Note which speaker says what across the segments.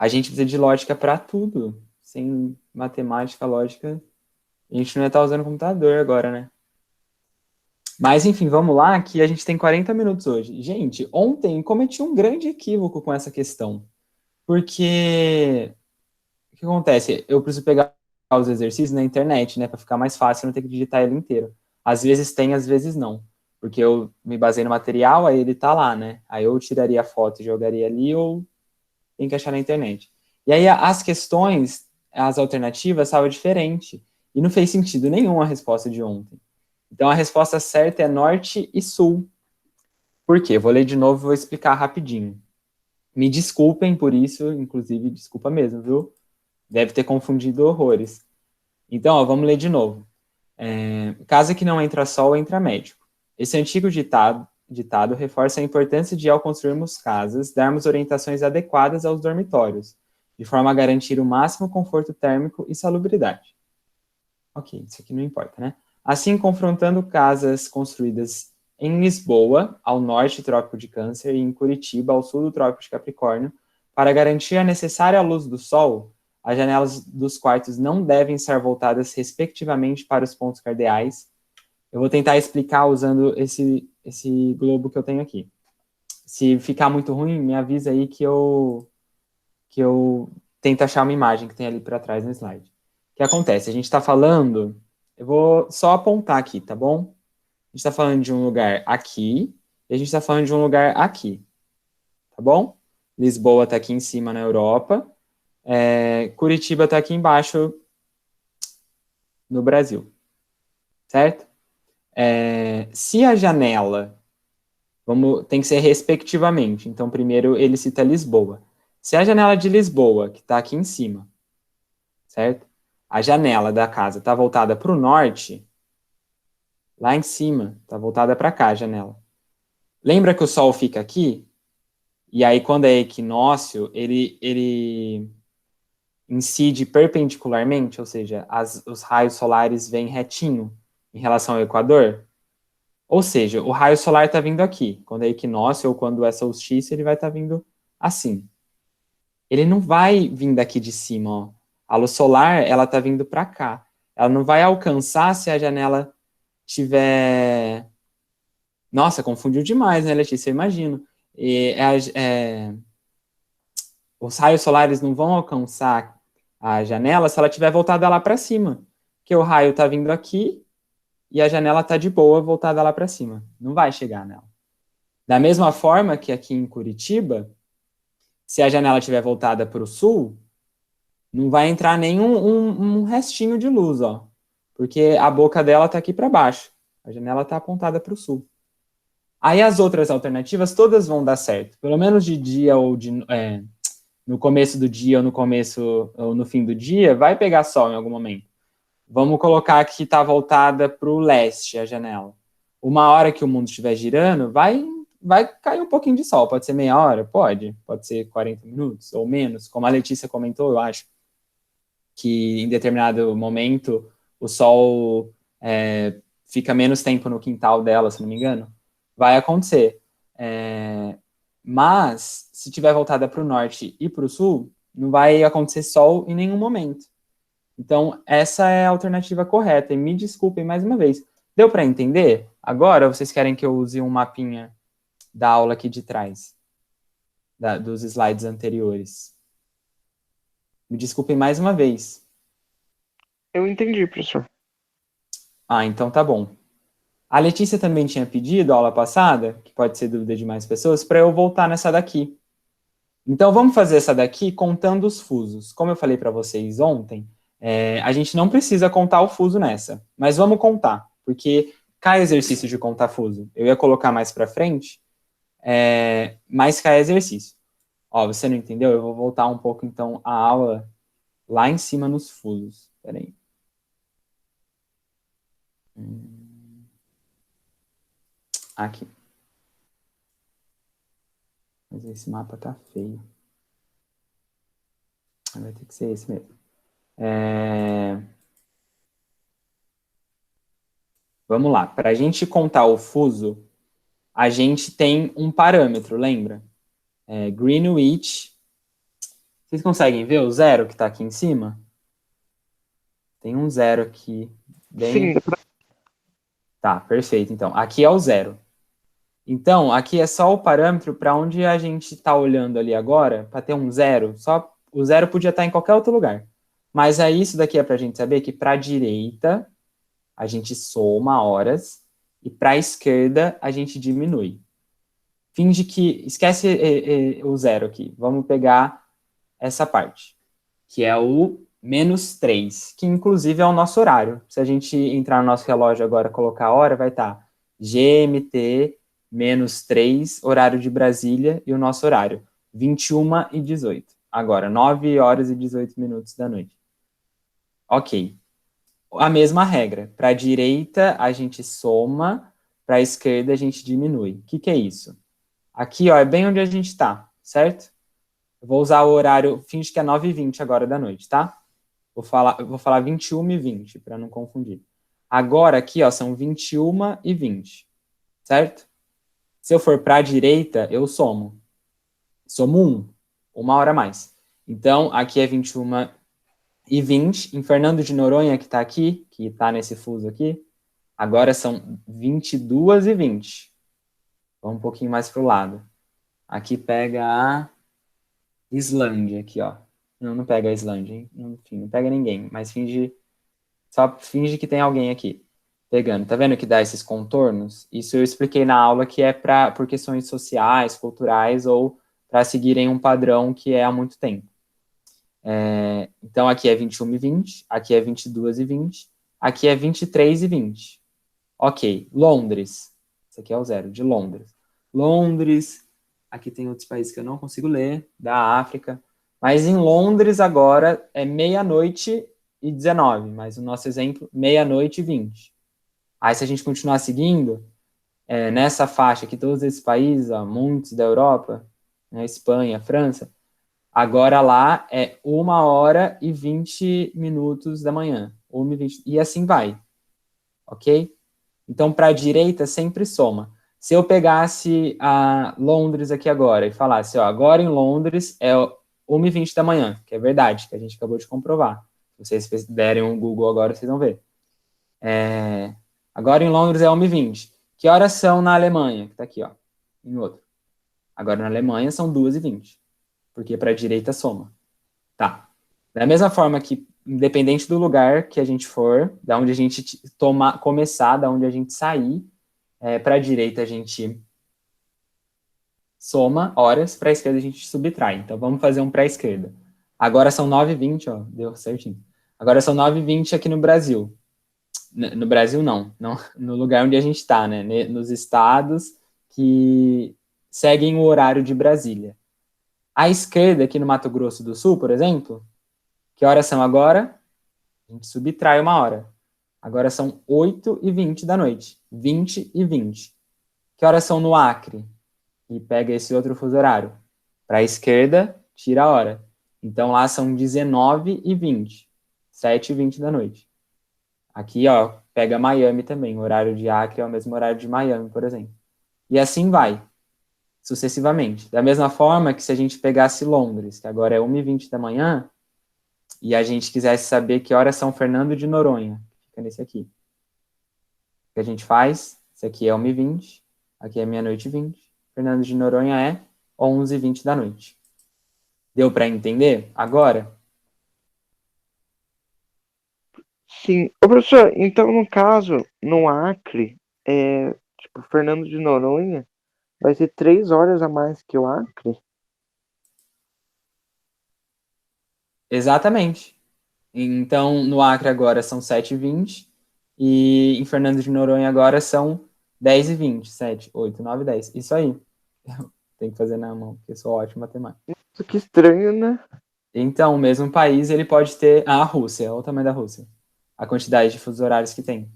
Speaker 1: A gente precisa de lógica para tudo. Sem matemática, lógica, a gente não ia estar usando computador agora, né? Mas, enfim, vamos lá, que a gente tem 40 minutos hoje. Gente, ontem cometi um grande equívoco com essa questão. Porque o que acontece? Eu preciso pegar os exercícios na internet, né? Para ficar mais fácil, não ter que digitar ele inteiro. Às vezes tem, às vezes não. Porque eu me baseio no material, aí ele tá lá, né? Aí eu tiraria a foto e jogaria ali, ou tem que achar na internet. E aí as questões, as alternativas, estavam diferentes. E não fez sentido nenhum a resposta de ontem. Então a resposta certa é norte e sul. Por quê? Vou ler de novo e vou explicar rapidinho. Me desculpem por isso, inclusive, desculpa mesmo, viu? Deve ter confundido horrores. Então, ó, vamos ler de novo. Casa que não entra sol, entra médico. Esse antigo ditado reforça a importância de, ao construirmos casas, darmos orientações adequadas aos dormitórios, de forma a garantir o máximo conforto térmico e salubridade. Ok, isso aqui não importa, né? Assim, confrontando casas construídas em Lisboa, ao norte do Trópico de Câncer, e em Curitiba, ao sul do Trópico de Capricórnio, para garantir a necessária luz do sol, as janelas dos quartos não devem estar voltadas, respectivamente, para os pontos cardeais. Eu vou tentar explicar usando esse globo que eu tenho aqui. Se ficar muito ruim, me avisa aí que eu tento achar uma imagem que tem ali para trás no slide. O que acontece? A gente está falando. Eu vou só apontar aqui, tá bom? A gente está falando de um lugar aqui e a gente está falando de um lugar aqui, tá bom? Lisboa está aqui em cima na Europa, Curitiba está aqui embaixo no Brasil, certo? Se a janela, tem que ser respectivamente, então primeiro ele cita Lisboa. Se a janela de Lisboa, que está aqui em cima, certo? A janela da casa está voltada para o norte, lá em cima, está voltada para cá a janela. Lembra que o Sol fica aqui? E aí, quando é equinócio, ele incide perpendicularmente, ou seja, os raios solares vêm retinho em relação ao Equador. Ou seja, o raio solar está vindo aqui. Quando é equinócio ou quando é solstício, ele vai estar vindo assim. Ele não vai vir daqui de cima, ó. A luz solar, ela está vindo para cá. Ela não vai alcançar se a janela tiver... Nossa, confundiu demais, né, Letícia? Eu imagino. E os raios solares não vão alcançar a janela se ela estiver voltada lá para cima. Porque o raio está vindo aqui e a janela está de boa voltada lá para cima. Não vai chegar nela. Da mesma forma que aqui em Curitiba, se a janela estiver voltada para o sul, não vai entrar nenhum um restinho de luz, ó. Porque a boca dela está aqui para baixo. A janela está apontada para o sul. Aí as outras alternativas todas vão dar certo. Pelo menos de dia ou no começo do dia ou no começo ou no fim do dia, vai pegar sol em algum momento. Vamos colocar que está voltada para o leste a janela. Uma hora que o mundo estiver girando, vai cair um pouquinho de sol. Pode ser meia hora? Pode ser 40 minutos ou menos. Como a Letícia comentou, eu acho que em determinado momento o sol fica menos tempo no quintal dela, se não me engano. Vai acontecer. Mas, se tiver voltada para o norte e para o sul, não vai acontecer sol em nenhum momento. Então, essa é a alternativa correta. E me desculpem mais uma vez. Deu para entender? Agora, vocês querem que eu use um mapinha da aula aqui de trás, dos slides anteriores? Me desculpem mais uma vez.
Speaker 2: Eu entendi, professor.
Speaker 1: Ah, então tá bom. A Letícia também tinha pedido, aula passada, que pode ser dúvida de mais pessoas, para eu voltar nessa daqui. Então, vamos fazer essa daqui contando os fusos. Como eu falei para vocês ontem, a gente não precisa contar o fuso nessa, mas vamos contar, porque cai exercício de contar fuso. Eu ia colocar mais para frente, mas cai exercício. Ó, você não entendeu? Eu vou voltar um pouco, então, a aula lá em cima nos fusos. Peraí. Aqui. Mas esse mapa tá feio. Vai ter que ser esse mesmo. Vamos lá. Para a gente contar o fuso, a gente tem um parâmetro, lembra? Greenwich Vocês conseguem ver o zero que está aqui em cima? Tem um zero aqui.
Speaker 2: Sim, dá pra...
Speaker 1: Tá, perfeito. Então, aqui é o zero. Então, aqui é só o parâmetro para onde a gente está olhando ali agora, para ter um zero. Só o zero podia estar em qualquer outro lugar. Mas aí isso daqui é para a gente saber que para a direita a gente soma horas e para a esquerda a gente diminui. Finge que... Esquece o zero aqui. Vamos pegar essa parte, que é o -3, que inclusive é o nosso horário. Se a gente entrar no nosso relógio agora e colocar a hora, vai estar GMT -3, horário de Brasília, e o nosso horário, 21h18. Agora, 9 horas e 18 minutos da noite. Ok. A mesma regra. Para a direita, a gente soma, para a esquerda, a gente diminui. O que é isso? Aqui, ó, é bem onde a gente está, certo? Eu vou usar o horário, finge que é 9h20 agora da noite, tá? Vou falar 21h20, para não confundir. Agora aqui, ó, são 21h20, certo? Se eu for para a direita, eu somo. Somo 1 hora a mais. Então, aqui é 21h20. Em Fernando de Noronha, que está aqui, que está nesse fuso aqui, agora são 22h20. Vamos um pouquinho mais para o lado. Aqui pega a Islândia, aqui, ó. Não pega a Islândia, hein? Enfim, não pega ninguém, mas só finge que tem alguém aqui pegando. Tá vendo que dá esses contornos? Isso eu expliquei na aula que é por questões sociais, culturais ou para seguirem um padrão que é há muito tempo. Então aqui é 21h20, aqui é 22h20, aqui é 23h20. Ok, Londres. Esse aqui é o zero, de Londres. Londres, aqui tem outros países que eu não consigo ler, da África. Mas em Londres agora é 00h19, mas o nosso exemplo, 00h20. Aí se a gente continuar seguindo, nessa faixa aqui, todos esses países, ó, muitos da Europa, né, Espanha, França, agora lá é 1h20 da manhã, 1h20, e assim vai, ok? Então, para a direita, sempre soma. Se eu pegasse a Londres aqui agora e falasse, ó, agora em Londres é 1h20 da manhã, que é verdade, que a gente acabou de comprovar. Se vocês derem um Google agora, vocês vão ver. Agora em Londres é 1h20. Que horas são na Alemanha? Que tá aqui, ó, em outro. Agora na Alemanha são 2h20, porque para a direita soma. Tá. Da mesma forma que, independente do lugar que a gente for, da onde a gente começar, da onde a gente sair, para a direita a gente soma horas, para a esquerda a gente subtrai. Então vamos fazer um para a esquerda. Agora são 9h20, ó, deu certinho. Agora são 9h20 aqui no Brasil. No Brasil não, no lugar onde a gente está, né? Nos estados que seguem o horário de Brasília. À esquerda, aqui no Mato Grosso do Sul, por exemplo, que horas são agora? A gente subtrai 1 hora. Agora são 8h20 da noite. 20h20. Que horas são no Acre? E pega esse outro fuso horário. Para a esquerda, tira a hora. Então lá são 19h20. 7h20 da noite. Aqui, ó, pega Miami também. O horário de Acre é o mesmo horário de Miami, por exemplo. E assim vai, sucessivamente. Da mesma forma que se a gente pegasse Londres, que agora é 1h20 da manhã, e a gente quisesse saber que horas são Fernando de Noronha, fica nesse aqui. O que a gente faz? Esse aqui é 1h20, aqui é meia-noite e 20. Fernando de Noronha é 11h20 da noite. Deu para entender? Agora?
Speaker 2: Sim. Ô, professor, então no caso, no Acre, tipo, Fernando de Noronha vai ser 3 horas a mais que o Acre?
Speaker 1: Exatamente. Então, no Acre agora são 7h20 e em Fernando de Noronha agora são 10h20. 7, 8, 9, 10. Isso aí. Tem que fazer na mão, porque eu sou ótimo em matemática.
Speaker 2: Isso que estranho, né?
Speaker 1: Então, o mesmo país, ele pode ter... a Rússia, olha o tamanho da Rússia. A quantidade de fusos horários que tem.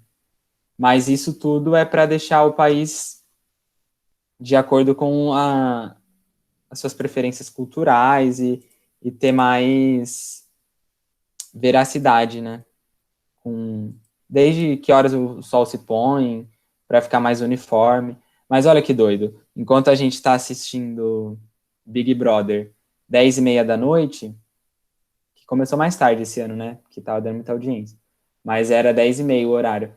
Speaker 1: Mas isso tudo é para deixar o país de acordo com as suas preferências culturais e ter mais veracidade, né? Desde que horas o sol se põe, para ficar mais uniforme. Mas olha que doido. Enquanto a gente está assistindo Big Brother 10h30 da noite, que começou mais tarde esse ano, né? Porque tava dando muita audiência. Mas era 10h30 o horário.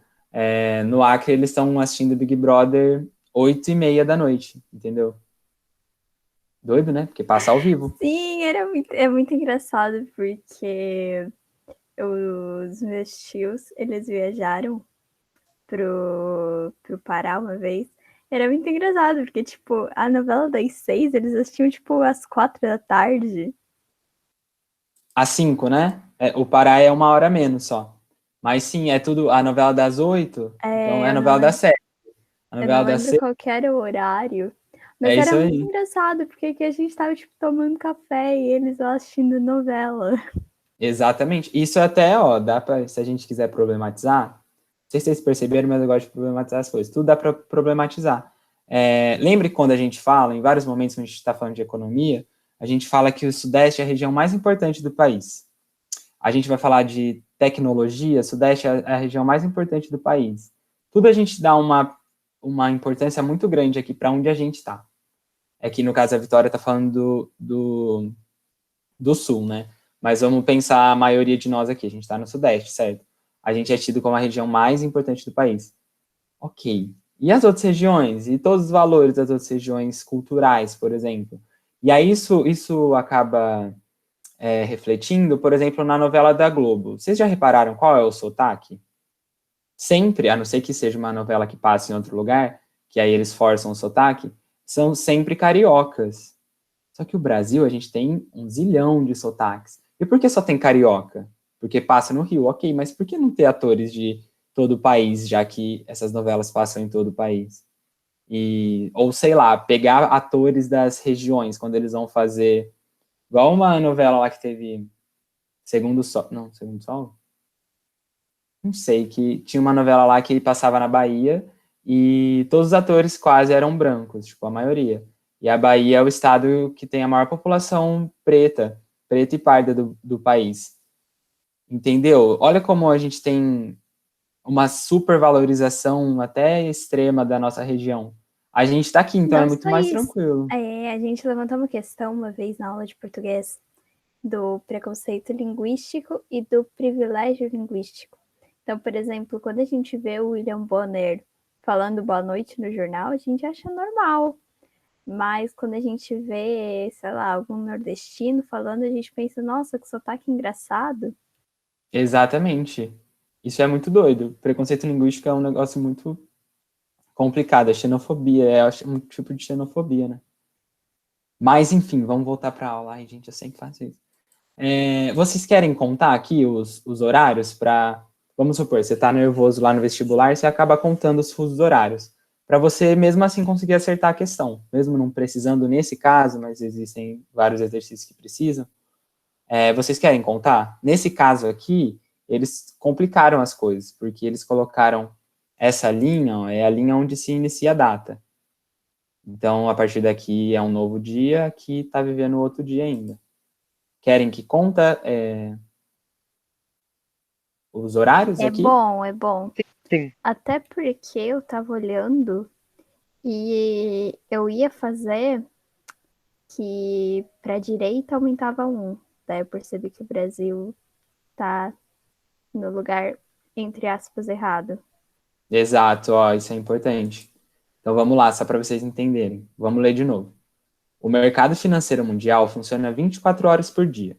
Speaker 1: No Acre, eles estão assistindo Big Brother 8h30 da noite, entendeu? Doido, né? Porque passa ao vivo.
Speaker 3: Sim, é muito engraçado, porque os meus tios, eles viajaram pro Pará uma vez. Era muito engraçado, porque, tipo, a novela das 6, eles assistiam, tipo, às 4 da tarde.
Speaker 1: Às 5, né? O Pará é 1 hora menos só. Mas sim, é tudo a novela das 8, então é a
Speaker 3: eu
Speaker 1: novela
Speaker 3: não
Speaker 1: das 7. A
Speaker 3: Eu
Speaker 1: novela
Speaker 3: não
Speaker 1: das
Speaker 3: lembro
Speaker 1: 6
Speaker 3: qual que era o horário, mas
Speaker 1: é isso
Speaker 3: era muito
Speaker 1: aí.
Speaker 3: engraçado, porque aqui a gente tava, tipo, tomando café e eles lá assistindo novela.
Speaker 1: Exatamente. Isso até, ó, dá pra, se a gente quiser problematizar, não sei se vocês perceberam, mas eu gosto de problematizar as coisas. Tudo dá para problematizar. Lembre que quando a gente fala, em vários momentos que a gente está falando de economia, a gente fala que o Sudeste é a região mais importante do país. A gente vai falar de tecnologia, Sudeste é a região mais importante do país. Tudo a gente dá uma importância muito grande aqui para onde a gente está. Aqui, no caso, a Vitória está falando do Sul, né? Mas vamos pensar a maioria de nós aqui, a gente está no Sudeste, certo? A gente é tido como a região mais importante do país. Ok. E as outras regiões? E todos os valores das outras regiões culturais, por exemplo? E aí isso acaba refletindo, por exemplo, na novela da Globo. Vocês já repararam qual é o sotaque? Sempre, a não ser que seja uma novela que passe em outro lugar, que aí eles forçam o sotaque, são sempre cariocas. Só que o Brasil, a gente tem 1 zilhão de sotaques. E por que só tem carioca? Porque passa no Rio, ok, mas por que não ter atores de todo o país, já que essas novelas passam em todo o país? Ou sei lá, pegar atores das regiões, quando eles vão fazer, igual uma novela lá que teve Segundo Sol, não, Segundo Sol? Não sei, que tinha uma novela lá que passava na Bahia e todos os atores quase eram brancos, tipo, a maioria. E a Bahia é o estado que tem a maior população preta e parda do país. Entendeu? Olha como a gente tem uma supervalorização até extrema da nossa região. A gente está aqui, então é
Speaker 3: Não
Speaker 1: muito
Speaker 3: só
Speaker 1: mais
Speaker 3: isso.
Speaker 1: tranquilo.
Speaker 3: A gente levantou uma questão uma vez na aula de português do preconceito linguístico e do privilégio linguístico. Então, por exemplo, quando a gente vê o William Bonner falando boa noite no jornal, a gente acha normal. Mas quando a gente vê, sei lá, algum nordestino falando, a gente pensa, nossa, que sotaque engraçado.
Speaker 1: Exatamente. Isso é muito doido. Preconceito linguístico é um negócio muito complicado. A xenofobia é um tipo de xenofobia, né? Mas, enfim, vamos voltar para a aula. Ai, gente, eu sempre faço isso. Vocês querem contar aqui os horários para... Vamos supor, você está nervoso lá no vestibular, você acaba contando os fusos horários. Para você, mesmo assim, conseguir acertar a questão. Mesmo não precisando nesse caso, mas existem vários exercícios que precisam. Vocês querem contar? Nesse caso aqui, eles complicaram as coisas, porque eles colocaram essa linha, ó, é a linha onde se inicia a data. Então, a partir daqui é um novo dia que está vivendo outro dia ainda. Querem que conta os horários aqui?
Speaker 3: É bom.
Speaker 2: Sim.
Speaker 3: Até porque eu tava olhando e eu ia fazer que para direita aumentava 1. Daí eu percebi que o Brasil tá no lugar, entre aspas, errado.
Speaker 1: Exato, ó, isso é importante. Então vamos lá, só para vocês entenderem. Vamos ler de novo. O mercado financeiro mundial funciona 24 horas por dia.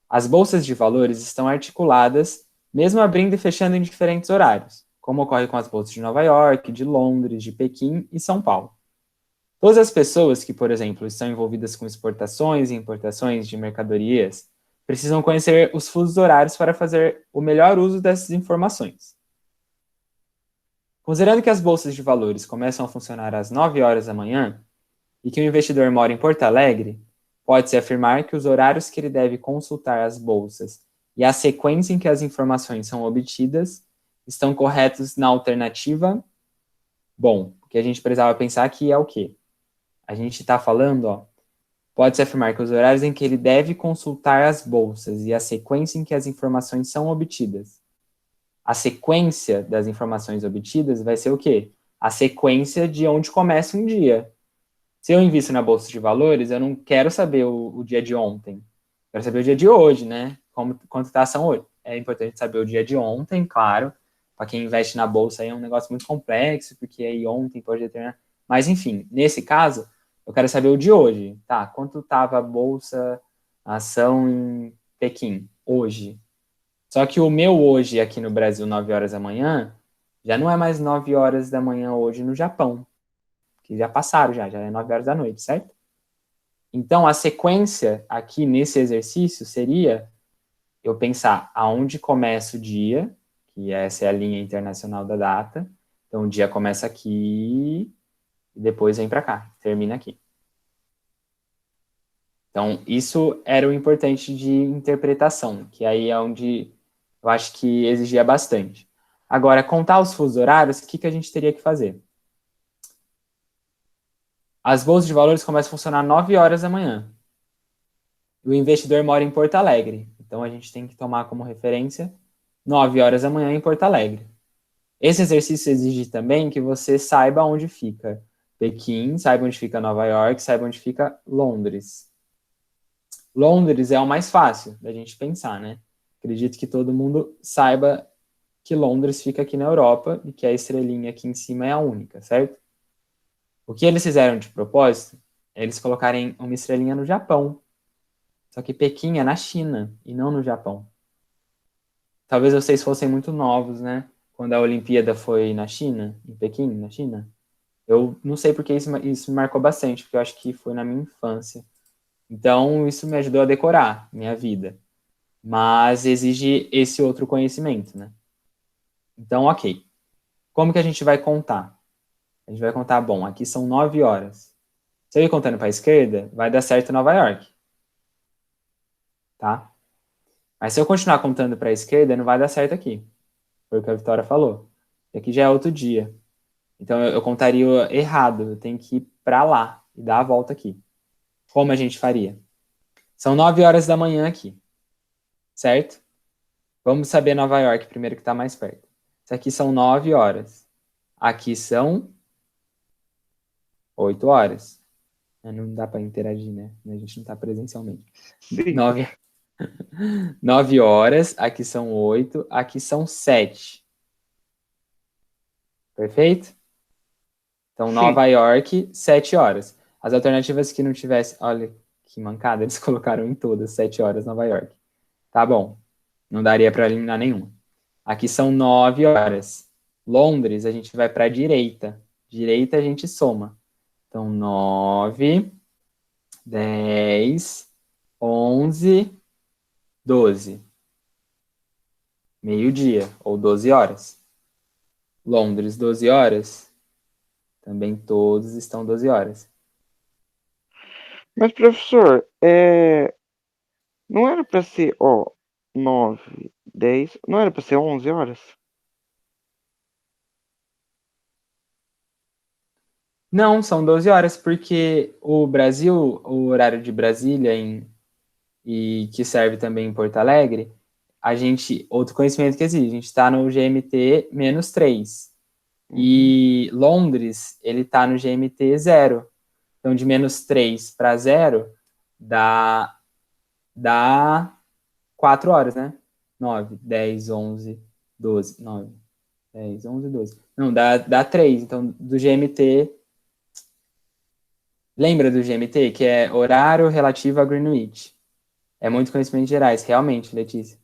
Speaker 1: As bolsas de valores estão articuladas, mesmo abrindo e fechando em diferentes horários, como ocorre com as bolsas de Nova York, de Londres, de Pequim e São Paulo. Todas as pessoas que, por exemplo, estão envolvidas com exportações e importações de mercadorias precisam conhecer os fusos horários para fazer o melhor uso dessas informações. Considerando que as bolsas de valores começam a funcionar às 9 horas da manhã e que o investidor mora em Porto Alegre, pode-se afirmar que os horários que ele deve consultar as bolsas e a sequência em que as informações são obtidas estão corretos na alternativa. Bom, o que a gente precisava pensar aqui é o quê? A gente está falando, ó, pode-se afirmar que os horários em que ele deve consultar as bolsas e a sequência em que as informações são obtidas. A sequência das informações obtidas vai ser o quê? A sequência de onde começa um dia. Se eu invisto na bolsa de valores, eu não quero saber o dia de ontem. Quero saber o dia de hoje, né? quanto está a ação hoje. É importante saber o dia de ontem, claro. Para quem investe na bolsa aí é um negócio muito complexo, porque aí ontem pode determinar. Mas, enfim, nesse caso, eu quero saber o de hoje. Tá, quanto estava a bolsa, a ação em Pequim, hoje? Só que o meu hoje aqui no Brasil, 9 horas da manhã, já não é mais 9 horas da manhã hoje no Japão, que já passaram já é 9 horas da noite, certo? Então, a sequência aqui nesse exercício seria eu pensar aonde começa o dia, que essa é a linha internacional da data. Então, o dia começa aqui e depois vem para cá, termina aqui. Então, isso era o importante de interpretação, que aí é onde eu acho que exigia bastante. Agora, contar os fusos horários, o que a gente teria que fazer? As bolsas de valores começam a funcionar 9 horas da manhã. O investidor mora em Porto Alegre. Então, a gente tem que tomar como referência 9 horas da manhã em Porto Alegre. Esse exercício exige também que você saiba onde fica Pequim, saiba onde fica Nova York, saiba onde fica Londres. Londres é o mais fácil da gente pensar, né? Acredito que todo mundo saiba que Londres fica aqui na Europa e que a estrelinha aqui em cima é a única, certo? O que eles fizeram de propósito é eles colocarem uma estrelinha no Japão. Só que Pequim é na China e não no Japão. Talvez vocês fossem muito novos, né? Quando a Olimpíada foi na China, em Pequim, na China. Eu não sei porque isso me marcou bastante, porque eu acho que foi na minha infância. Então, isso me ajudou a decorar minha vida. Mas exige esse outro conhecimento, né? Então, ok. Como que a gente vai contar? A gente vai contar, bom, aqui são 9 horas. Se eu ir contando para a esquerda, vai dar certo Nova York. Tá? Mas se eu continuar contando para a esquerda, não vai dar certo aqui. Foi o que a Vitória falou. E aqui já é outro dia. Então eu contaria errado. Eu tenho que ir para lá e dar a volta aqui. Como a gente faria? São 9 horas da manhã aqui. Certo? Vamos saber Nova York primeiro que está mais perto. Isso aqui são 9 horas. Aqui são 8 horas. Não dá para interagir, né? A gente não está presencialmente. 9, 9 horas, aqui são 8, aqui são 7. Perfeito? Então,
Speaker 2: Sim.
Speaker 1: Nova York, 7 horas. As alternativas que não tivesse. Olha que mancada, eles colocaram em todas 7 horas Nova York. Tá bom. Não daria para eliminar nenhuma. Aqui são 9 horas. Londres, a gente vai para a direita. Direita a gente soma. Então, 9, 10, 11, 12. Meio-dia, ou 12 horas. Londres, 12 horas. Também todos estão 12 horas.
Speaker 2: Mas, professor, não era para ser, 9, 10, não era para ser 11 horas?
Speaker 1: Não, são 12 horas, porque o Brasil, o horário de Brasília e que serve também em Porto Alegre, outro conhecimento que existe, a gente está no GMT -3. E Londres, ele está no GMT 0. Então, de -3 para 0, dá 4 horas, né? 9, 10, 11, 12, 9, 10, 11, 12. Não, dá 3. Então, do GMT. Lembra do GMT, que é horário relativo a Greenwich? É muito conhecimento gerais, realmente, Letícia.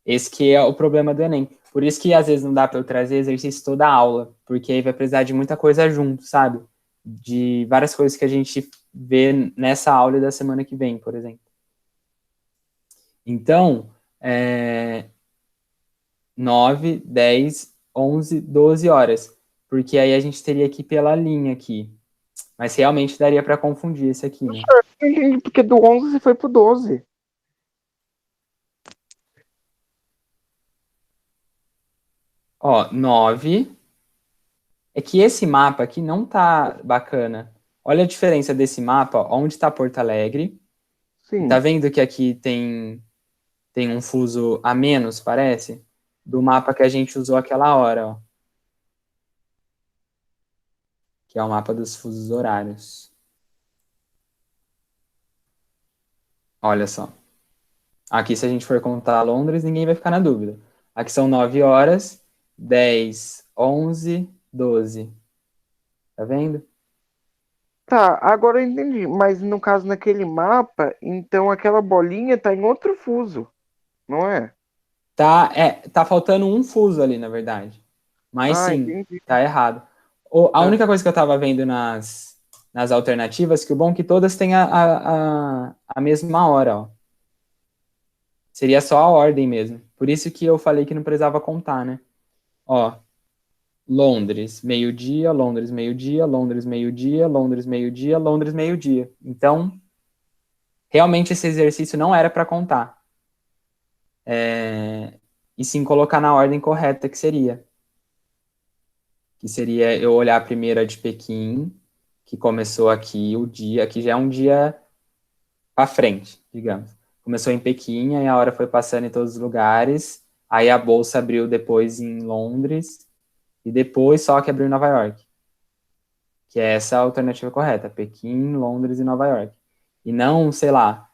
Speaker 1: Esse que é o problema do Enem. Por isso que às vezes não dá para eu trazer exercício toda a aula, porque aí vai precisar de muita coisa junto, sabe? De várias coisas que a gente vê nessa aula e da semana que vem, por exemplo. Então, 9, 10, 11, 12 horas. Porque aí a gente teria que ir pela linha aqui. Mas realmente daria para confundir esse aqui, né?
Speaker 2: Eu entendi porque do 11 você foi pro 12.
Speaker 1: Ó, 9. É que esse mapa aqui não tá bacana. Olha a diferença desse mapa, ó, onde está Porto Alegre. E tá
Speaker 2: Sim.
Speaker 1: vendo que aqui tem um fuso a menos, parece? Do mapa que a gente usou aquela hora, ó. Que é o mapa dos fusos horários. Olha só. Aqui, se a gente for contar Londres, ninguém vai ficar na dúvida. Aqui são 9 horas, 10, 11, 12. Tá vendo?
Speaker 2: Tá, agora eu entendi. Mas no caso, naquele mapa, então aquela bolinha tá em outro fuso, não é?
Speaker 1: Tá faltando um fuso ali, na verdade. Mas
Speaker 2: Ah,
Speaker 1: sim,
Speaker 2: entendi.
Speaker 1: tá errado. A
Speaker 2: Tá.
Speaker 1: única coisa que eu tava vendo nas alternativas, que o bom é que todas têm a mesma hora, ó. Seria só a ordem mesmo. Por isso que eu falei que não precisava contar, né? Ó, Londres, meio-dia, Londres, meio-dia, Londres, meio-dia, Londres, meio-dia, Londres, meio-dia. Então, realmente esse exercício não era para contar. E sim colocar na ordem correta, que seria eu olhar a primeira de Pequim, que começou aqui o dia, que já é um dia para frente, digamos. Começou em Pequim, aí a hora foi passando em todos os lugares, aí a bolsa abriu depois em Londres, e depois só que abriu em Nova York. Que é essa a alternativa correta, Pequim, Londres e Nova York. E não, sei lá,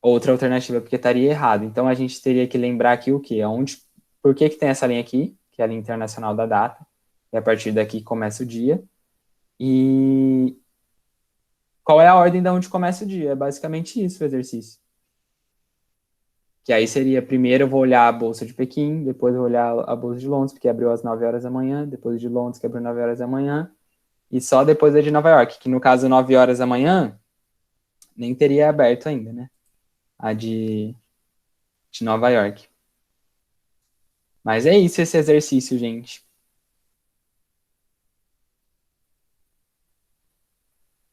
Speaker 1: outra alternativa, porque estaria errado. Então a gente teria que lembrar aqui o quê? Por que tem essa linha aqui, que é a linha internacional da data, e a partir daqui começa o dia. E qual é a ordem de onde começa o dia? É basicamente isso o exercício. Que aí seria, primeiro eu vou olhar a Bolsa de Pequim, depois eu vou olhar a Bolsa de Londres, porque abriu às 9 horas da manhã, depois de Londres, que abriu às 9 horas da manhã, e só depois a de Nova York, que no caso 9 horas da manhã, nem teria aberto ainda, né? A de Nova York. Mas é isso esse exercício, gente.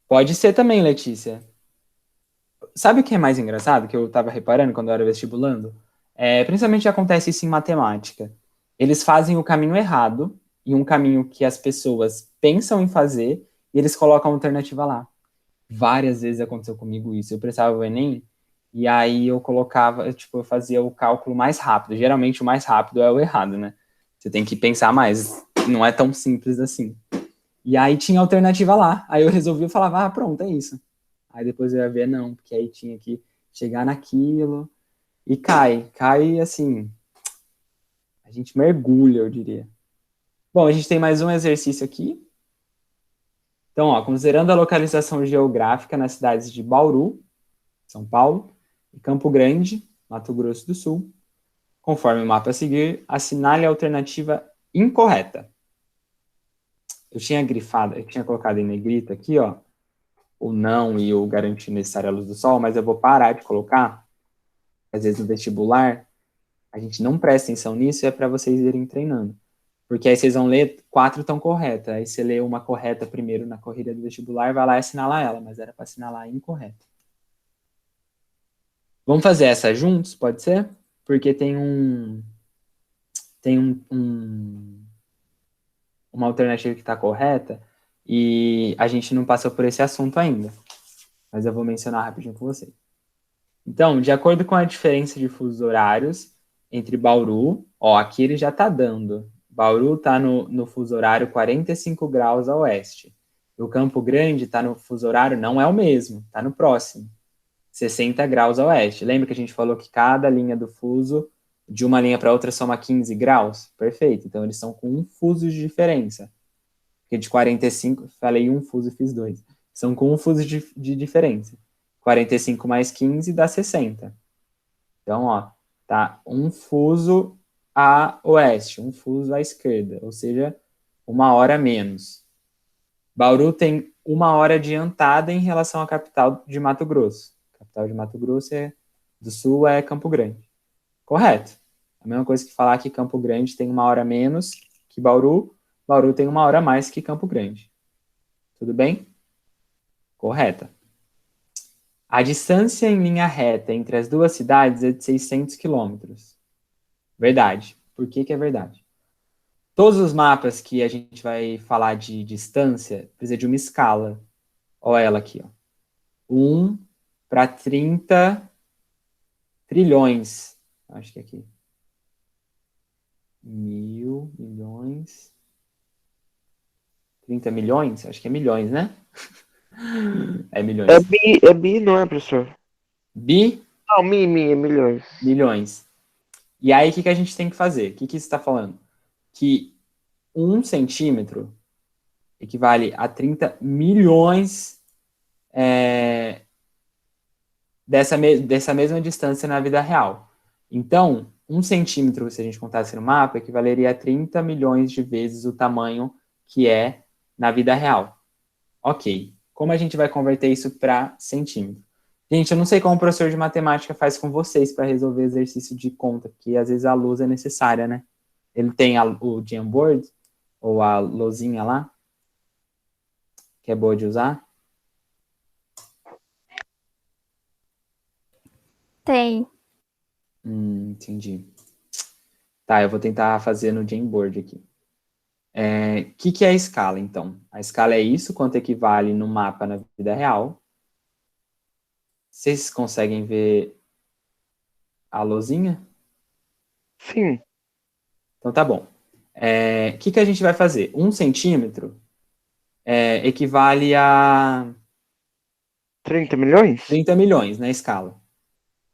Speaker 1: Pode ser também, Letícia. Sabe o que é mais engraçado, que eu tava reparando quando eu era vestibulando? Principalmente acontece isso em matemática. Eles fazem o caminho errado, e um caminho que as pessoas pensam em fazer, e eles colocam a alternativa lá. Várias vezes aconteceu comigo isso. Eu prestava o Enem, e aí eu colocava, tipo, eu fazia o cálculo mais rápido. Geralmente o mais rápido é o errado, né? Você tem que pensar mais. Não é tão simples assim. E aí tinha alternativa lá. Aí eu resolvi, eu falava, pronto, é isso. Aí depois eu ia ver, não, porque aí tinha que chegar naquilo. E cai assim, a gente mergulha, eu diria. Bom, a gente tem mais um exercício aqui. Então, ó, considerando a localização geográfica nas cidades de Bauru, São Paulo, e Campo Grande, Mato Grosso do Sul, conforme o mapa a seguir, assinale a alternativa incorreta. Eu tinha grifado, eu tinha colocado em negrito aqui, ó, o não e o garantir necessário a luz do sol, mas eu vou parar de colocar. Às vezes no vestibular, a gente não presta atenção nisso, é para vocês irem treinando. Porque aí vocês vão ler 4 estão corretas. Aí você lê uma correta primeiro na corrida do vestibular, vai lá e assinala ela, mas era para assinalar a incorreta. Vamos fazer essa juntos, pode ser? Porque tem uma alternativa que está correta e a gente não passou por esse assunto ainda. Mas eu vou mencionar rapidinho com vocês. Então, de acordo com a diferença de fusos horários entre Bauru, ó, aqui ele já está dando. Bauru está no fuso horário 45 graus a oeste. O Campo Grande está no fuso horário, não é o mesmo, está no próximo, 60 graus a oeste. Lembra que a gente falou que cada linha do fuso, de uma linha para outra, soma 15 graus? Perfeito, então eles são com um fuso de diferença. Porque de 45, falei um fuso e fiz dois. São com um fuso de diferença. 45 mais 15 dá 60. Então, ó, tá um fuso a oeste, um fuso à esquerda, ou seja, uma hora menos. Bauru tem uma hora adiantada em relação à capital de Mato Grosso. A capital de Mato Grosso do Sul é Campo Grande. Correto. A mesma coisa que falar que Campo Grande tem uma hora menos que Bauru, Bauru tem uma hora mais que Campo Grande. Tudo bem? Correta. A distância em linha reta entre as duas cidades é de 600 quilômetros. Verdade. Por que é verdade? Todos os mapas que a gente vai falar de distância precisa de uma escala. Olha ela aqui, ó. 1 para 30 trilhões. Acho que é aqui. 1.000, milhões. 30 milhões? Acho que é milhões, né? É milhões.
Speaker 2: É bi, não é, professor?
Speaker 1: Bi?
Speaker 2: Não, milhões.
Speaker 1: Milhões. E aí, o que a gente tem que fazer? O que isso está falando? Que 1 centímetro equivale a 30 milhões dessa mesma distância na vida real. Então, 1 centímetro, se a gente contasse no mapa, equivaleria a 30 milhões de vezes o tamanho que é na vida real. Ok. Como a gente vai converter isso para centímetro? Gente, eu não sei como o professor de matemática faz com vocês para resolver exercício de conta, porque às vezes a luz é necessária, né? Ele tem o Jamboard, ou a luzinha lá, que é boa de usar.
Speaker 3: Tem.
Speaker 1: Entendi. Tá, eu vou tentar fazer no Jamboard aqui. O que é a escala, então? A escala é isso, quanto equivale no mapa na vida real. Vocês conseguem ver a luzinha?
Speaker 2: Sim.
Speaker 1: Então tá bom. O que a gente vai fazer? 1 centímetro equivale a
Speaker 2: 30 milhões?
Speaker 1: 30 milhões na escala.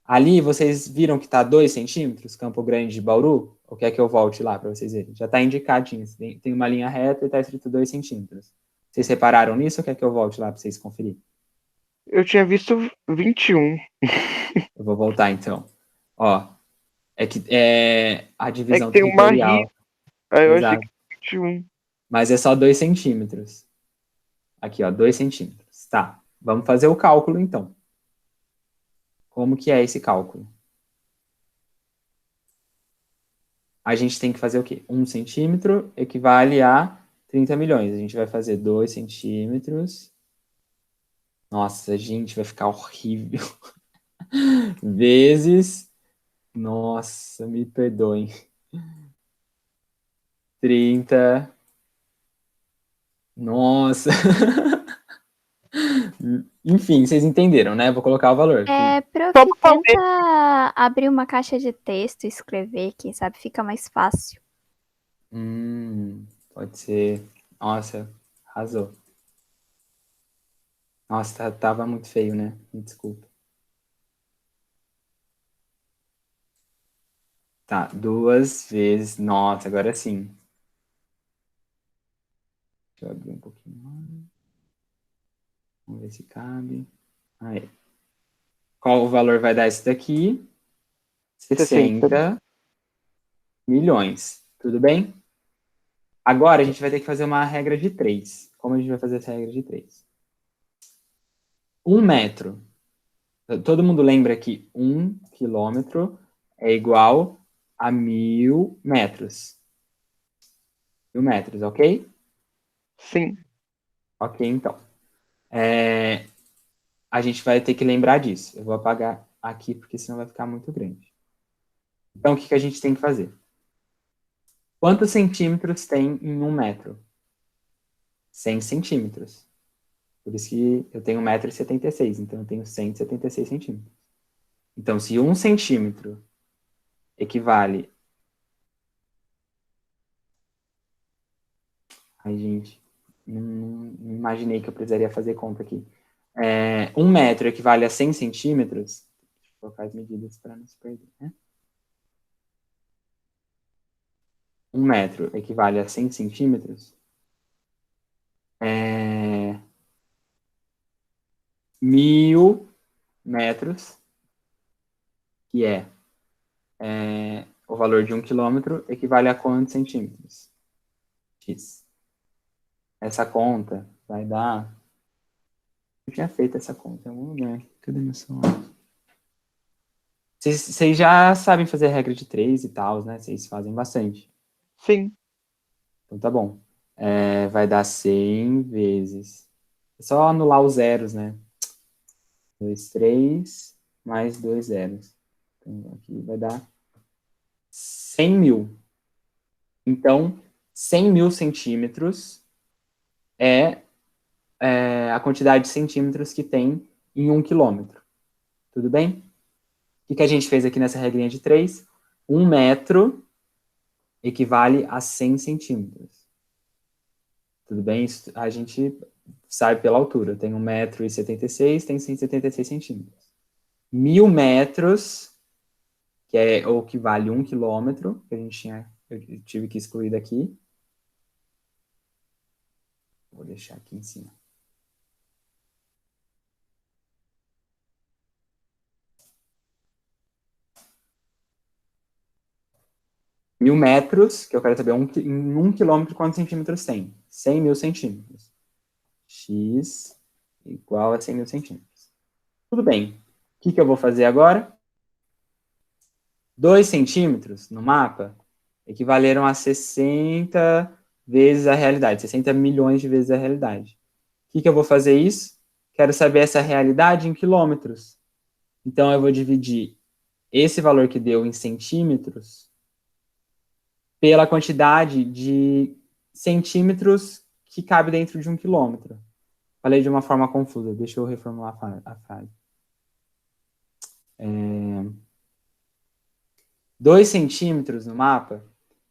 Speaker 1: Ali vocês viram que está 2 centímetros, Campo Grande de Bauru? Ou quer que eu volte lá para vocês verem? Já está indicadinho. Tem uma linha reta e está escrito 2 centímetros. Vocês repararam nisso ou quer que eu volte lá para vocês conferirem?
Speaker 2: Eu tinha visto 21.
Speaker 1: Eu vou voltar então. Ó, é que a
Speaker 2: É que
Speaker 1: divisão
Speaker 2: tem uma ri.
Speaker 1: territorial.
Speaker 2: Aí eu achei
Speaker 1: Exato.
Speaker 2: que era 21.
Speaker 1: Mas é só 2 centímetros. Aqui, ó, 2 centímetros. Tá. Vamos fazer o cálculo então. Como que é esse cálculo? A gente tem que fazer o quê? 1 centímetro equivale a 30 milhões. A gente vai fazer 2 centímetros. Nossa, gente, vai ficar horrível. Vezes. Nossa, me perdoem. 30. Nossa. Enfim, vocês entenderam, né? Vou colocar o valor.
Speaker 3: Prof,
Speaker 2: Só pra ver.
Speaker 3: tenta abrir uma caixa de texto e escrever, quem sabe fica mais fácil.
Speaker 1: Pode ser. Nossa, arrasou. Nossa, tava muito feio, né? Me desculpa. Tá, 2 vezes. Nossa, agora sim. Deixa eu abrir um pouquinho mais. Vamos ver se cabe. Aí. Qual o valor vai dar esse daqui?
Speaker 2: 60.
Speaker 1: 60 milhões. Tudo bem? Agora a gente vai ter que fazer uma regra de 3. Como a gente vai fazer essa regra de 3? 1 metro. Todo mundo lembra que 1 quilômetro é igual a 1.000 metros. 1.000 metros, ok?
Speaker 2: Sim.
Speaker 1: Ok, então. A gente vai ter que lembrar disso. Eu vou apagar aqui, porque senão vai ficar muito grande. Então, o que a gente tem que fazer? Quantos centímetros tem em 1 metro? 100 centímetros. Por isso que eu tenho 1,76 m, então eu tenho 176 centímetros. Então, se 1 centímetro equivale... Ai, gente, não imaginei que eu precisaria fazer conta aqui. 1 metro equivale a 100 centímetros. Deixa eu colocar as medidas para não se perder, né? 1 metro equivale a 100 centímetros. 1.000 metros, que o valor de 1 quilômetro, equivale a quantos centímetros? X. Essa conta vai dar... Eu tinha feito essa conta em algum lugar. Cadê meu celular? Vocês já sabem fazer regra de 3 e tal, né? Vocês fazem bastante.
Speaker 2: Sim.
Speaker 1: Então tá bom. Vai dar 100 vezes... É só anular os zeros, né? 2, 3, mais 2 zeros. Então aqui vai dar 100 mil. Então, 100 mil centímetros é a quantidade de centímetros que tem em 1 quilômetro. Tudo bem? O que a gente fez aqui nessa regrinha de 3? 1 metro equivale a 100 centímetros. Tudo bem? Isso a gente sabe pela altura. Tem 1,76 m, tem 176 centímetros. 1.000 metros, que é o que vale 1 quilômetro, que eu tive que excluir daqui. Vou deixar aqui em cima. Mil metros, que eu quero saber em 1 quilômetro quantos centímetros tem. 100 mil centímetros. X igual a 100 mil centímetros. Tudo bem. O que eu vou fazer agora? 2 centímetros no mapa equivaleram a 60 vezes a realidade. 60 milhões de vezes a realidade. O que eu vou fazer isso? Quero saber essa realidade em quilômetros. Então, eu vou dividir esse valor que deu em centímetros pela quantidade de centímetros que cabe dentro de 1 quilômetro. Falei de uma forma confusa, deixa eu reformular a frase. 2 centímetros no mapa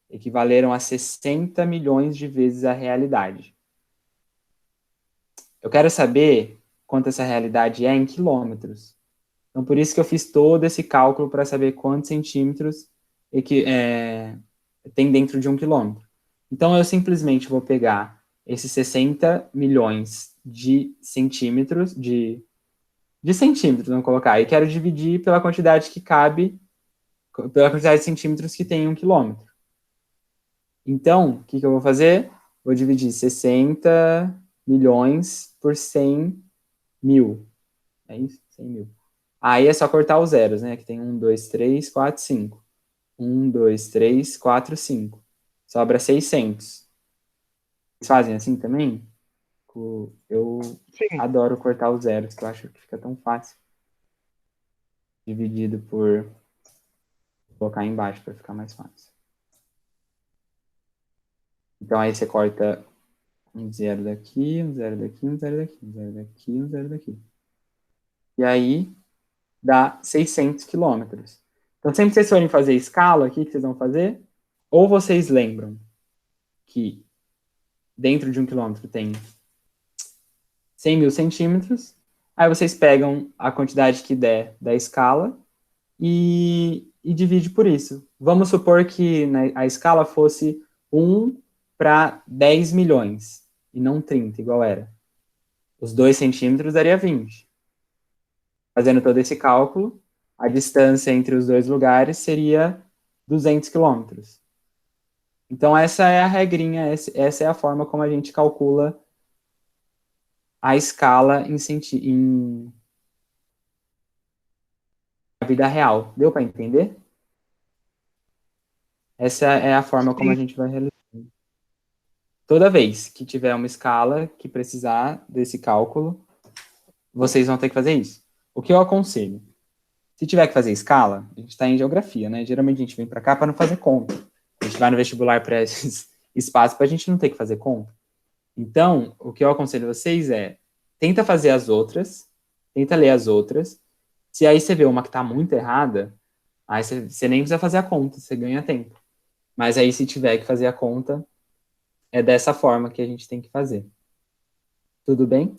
Speaker 1: equivaleram a 60 milhões de vezes a realidade. Eu quero saber quanto essa realidade é em quilômetros. Então, por isso que eu fiz todo esse cálculo para saber quantos centímetros tem dentro de 1 quilômetro. Então, eu simplesmente vou pegar esses 60 milhões de centímetros, de centímetros, vamos colocar, e quero dividir pela quantidade que cabe, pela quantidade de centímetros que tem em 1 quilômetro. Então, o que eu vou fazer? Vou dividir 60 milhões por 100 mil. É isso? 100 mil. Aí é só cortar os zeros, né? Que tem 1, 2, 3, 4, 5. 1, 2, 3, 4, 5. Sobra 600. Vocês fazem assim também? Eu
Speaker 2: Sim.
Speaker 1: adoro cortar os zeros, que eu acho que fica tão fácil. Dividido por... Vou colocar embaixo para ficar mais fácil. Então aí você corta um zero daqui, um zero daqui, um zero daqui, um zero daqui, um zero daqui. E aí dá 600 quilômetros. Então sempre que vocês forem fazer escala, o que vocês vão fazer? Ou vocês lembram que dentro de 1 quilômetro tem 100 mil centímetros, aí vocês pegam a quantidade que der da escala e divide por isso. Vamos supor que a escala fosse 1 para 10 milhões, e não 30, igual era. Os 2 centímetros daria 20. Fazendo todo esse cálculo, a distância entre os dois lugares seria 200 quilômetros. Então, essa é a regrinha, essa é a forma como a gente calcula a escala em a vida real. Deu para entender? Essa é a forma como a gente vai realizar. Toda vez que tiver uma escala que precisar desse cálculo, vocês vão ter que fazer isso. O que eu aconselho? Se tiver que fazer escala, a gente está em geografia, né? Geralmente a gente vem para cá para não fazer conta. A gente vai no vestibular para esses espaços para a gente não ter que fazer conta. Então, o que eu aconselho vocês é, tenta fazer as outras, tenta ler as outras. Se aí você vê uma que está muito errada, aí você nem precisa fazer a conta, você ganha tempo. Mas aí se tiver que fazer a conta, é dessa forma que a gente tem que fazer. Tudo bem?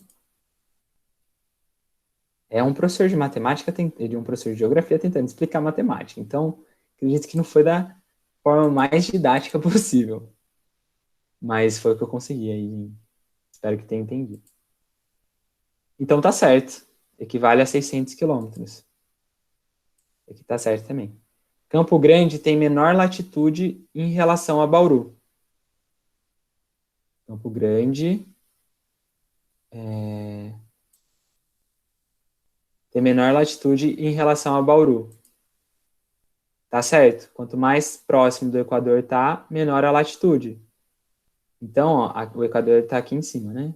Speaker 1: É um professor de matemática, de um professor de geografia tentando explicar matemática. Então, acredito que não foi da forma mais didática possível. Mas foi o que eu consegui aí. Espero que tenha entendido. Então tá certo. Equivale a 600 quilômetros. Aqui tá certo também. Campo Grande tem menor latitude em relação a Bauru. Campo Grande tem menor latitude em relação a Bauru. Tá certo? Quanto mais próximo do Equador tá, menor a latitude. Então, ó, o Equador tá aqui em cima, né?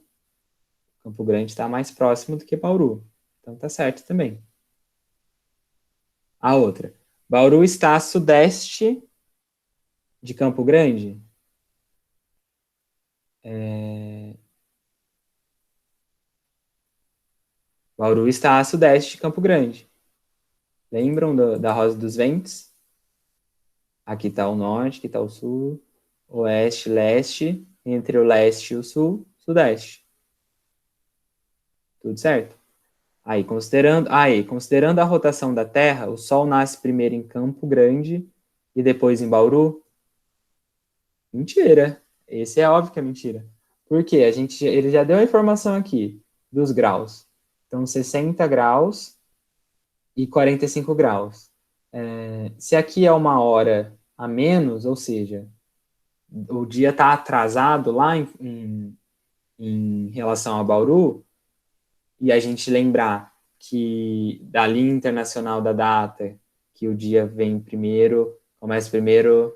Speaker 1: Campo Grande está mais próximo do que Bauru. Então tá certo também. A outra. Bauru está a sudeste de Campo Grande. Bauru está a sudeste de Campo Grande. Lembram da Rosa dos Ventos? Aqui está o norte, aqui está o sul, oeste, leste, entre o leste e o sul, sudeste. Tudo certo? Considerando a rotação da Terra, o Sol nasce primeiro em Campo Grande e depois em Bauru? Mentira. Esse é óbvio que é mentira. Por quê? Ele já deu a informação aqui dos graus. Então, 60 graus e 45 graus. Se aqui é 1 hora a menos, ou seja, o dia está atrasado lá em relação a Bauru, e a gente lembrar que da linha internacional da data, que o dia vem primeiro, começa primeiro.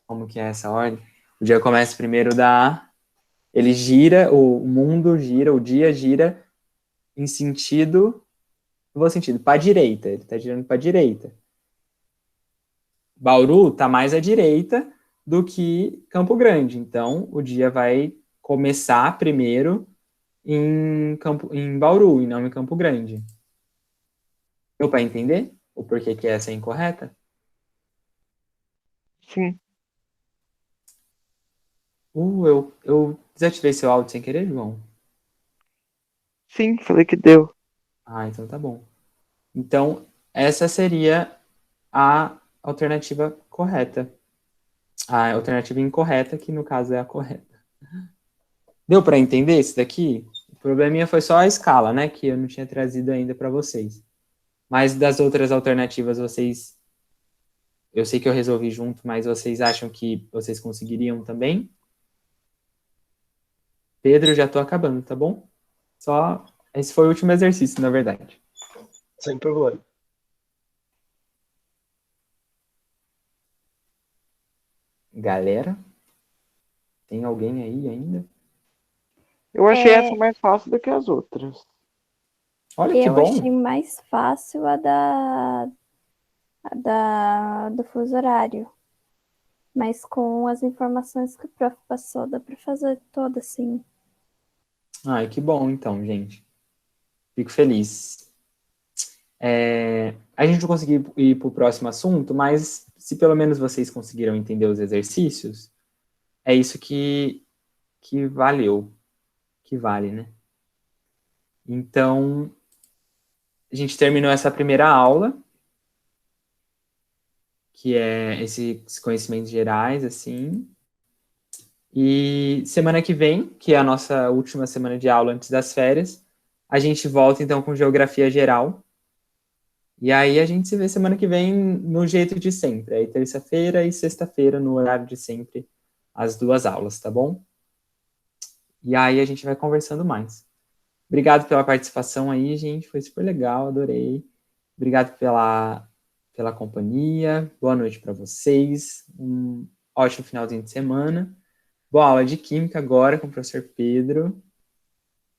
Speaker 1: Como que é essa ordem? O dia começa primeiro ele gira, o mundo gira, o dia gira em sentido. Não vou sentido, para a direita. Ele está girando para a direita. Bauru está mais à direita do que Campo Grande. Então, o dia vai começar primeiro em Bauru e não em Campo Grande. Deu para entender o porquê que essa é incorreta?
Speaker 2: Sim.
Speaker 1: Eu desativei seu áudio sem querer, João?
Speaker 2: Sim, falei que deu.
Speaker 1: Ah, então tá bom. Então, essa seria a alternativa correta. A alternativa incorreta, que no caso é a correta. Deu para entender esse daqui? O probleminha foi só a escala, né? Que eu não tinha trazido ainda para vocês. Mas das outras alternativas, eu sei que eu resolvi junto, mas vocês acham que vocês conseguiriam também? Pedro, já tô acabando, tá bom? Só esse foi o último exercício, na verdade.
Speaker 4: Sem problema.
Speaker 1: Galera, tem alguém aí ainda?
Speaker 2: Eu achei essa mais fácil do que as outras.
Speaker 1: Olha que
Speaker 3: Eu
Speaker 1: bom.
Speaker 3: achei mais fácil do fuso horário. Mas com as informações que o prof passou, dá para fazer toda assim.
Speaker 1: Ai, que bom, então, gente. Fico feliz. A gente não conseguiu ir para o próximo assunto, mas se pelo menos vocês conseguiram entender os exercícios, é isso que valeu, que vale, né? Então, a gente terminou essa primeira aula, que é esses conhecimentos gerais, assim. E semana que vem, que é a nossa última semana de aula antes das férias, a gente volta então com geografia geral. E aí a gente se vê semana que vem no jeito de sempre. Aí terça-feira e sexta-feira, no horário de sempre, as 2 aulas, tá bom? E aí a gente vai conversando mais. Obrigado pela participação aí, gente. Foi super legal, adorei. Obrigado pela companhia. Boa noite para vocês. Um ótimo finalzinho de semana. Boa aula de Química agora com o professor Pedro.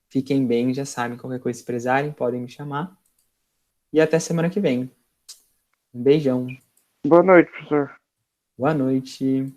Speaker 1: Fiquem bem, já sabem, qualquer coisa se precisarem, podem me chamar. E até semana que vem. Um beijão.
Speaker 2: Boa noite, professor.
Speaker 1: Boa noite.